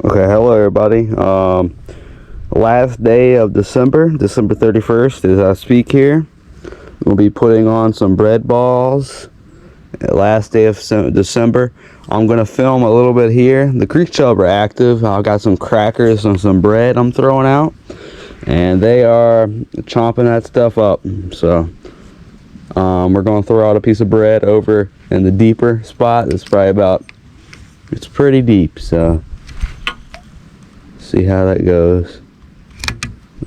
Okay, hello everybody. Last day of December 31st, as I speak here. We'll be putting on some bread balls. Last day of December. I'm gonna film a little bit here. The creek chub are active. I've got some crackers and some bread I'm throwing out, and they are chomping that stuff up. So we're gonna throw out a piece of bread over in the deeper spot. It's pretty deep, so see how that goes.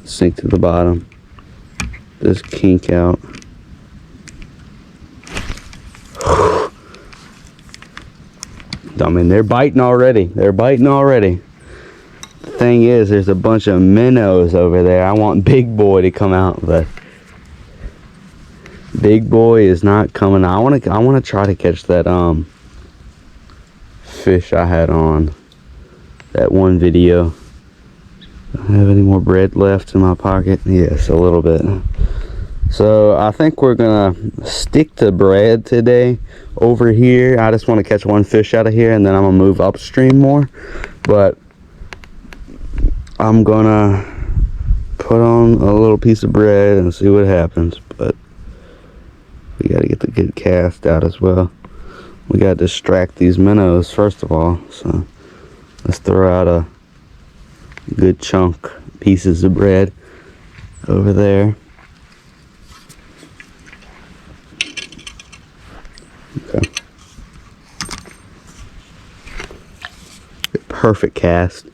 Sink to the bottom. Just kink out. I mean, they're biting already. The thing is, there's a bunch of minnows over there. I want Big Boy to come out, but Big Boy is not coming. I want to try to catch that fish I had on that one video. Do I have any more bread left in my pocket? Yes, a little bit. So I think we're gonna stick to bread today over here. I just want to catch one fish out of here, and then I'm gonna move upstream more. But I'm gonna put on a little piece of bread and see what happens. But we gotta get the good cast out as well. We gotta distract these minnows first of all. So let's throw out a good chunk pieces of bread over there. Okay. Perfect cast.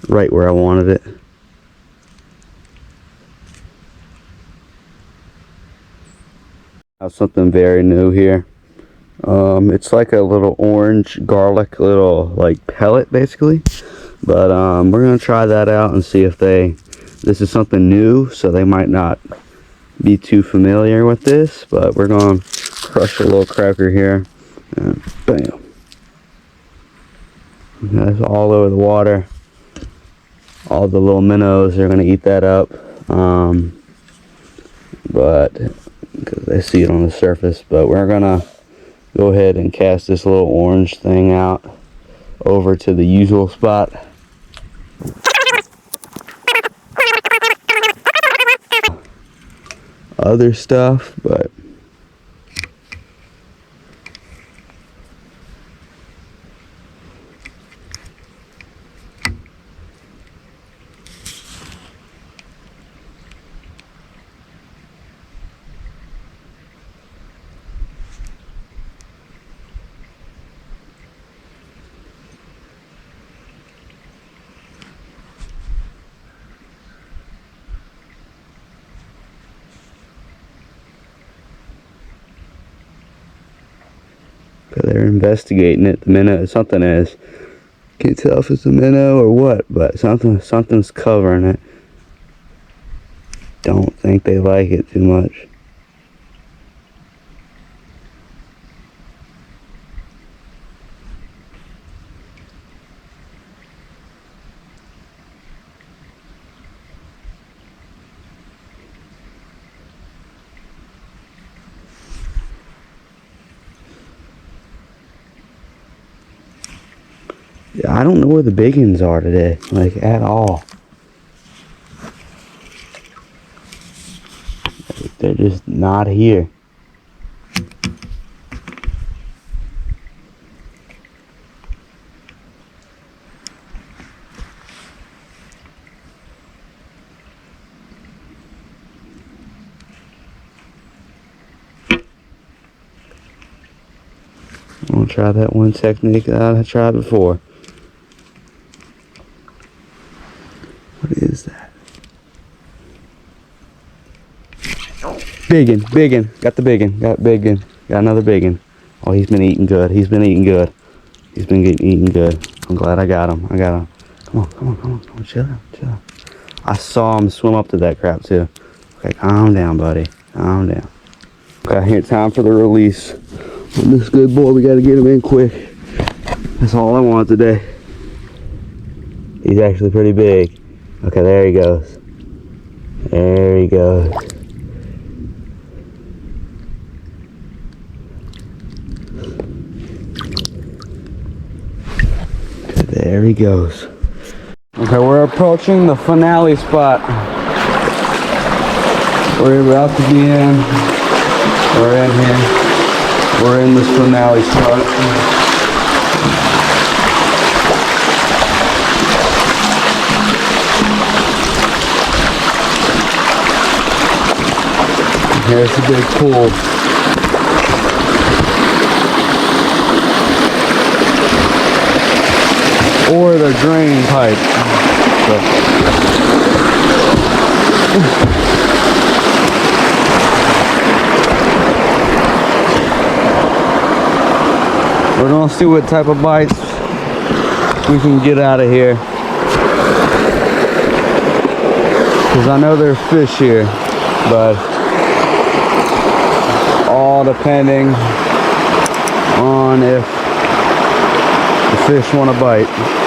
Right where I wanted it. I have something very new here. It's like a little orange garlic little like pellet basically. But we're gonna try that out and see if this is something new, so they might not be too familiar with this. But we're gonna crush a little cracker here, and bam! That's all over the water. All the little minnows are gonna eat that up, but because they see it on the surface. But we're gonna go ahead and cast this little orange thing out over to the usual spot. Other stuff, but they're investigating it. The minnow, something is. Can't tell if it's a minnow or what, but something's covering it. Don't think they like it too much. Yeah, I don't know where the big ones are today, like at all. They're just not here. I'm gonna try that one technique that I tried before. What is that? Biggin. Got the biggin. Got another biggin. Oh, he's been eating good. He's been eating good. I'm glad I got him. Come on. Chill out. I saw him swim up to that crap too. Okay, calm down, buddy. Calm down. Okay, here, time for the release. On this good boy, we gotta get him in quick. That's all I want today. He's actually pretty big. Okay, there he goes. There he goes. Okay, we're approaching the finale spot. We're about to be in. We're in here. We're in this finale spot. Here's the big pool. Or the drain pipe. We're gonna see what type of bites we can get out of here. Because I know there's fish here, but all depending on if the fish want to bite.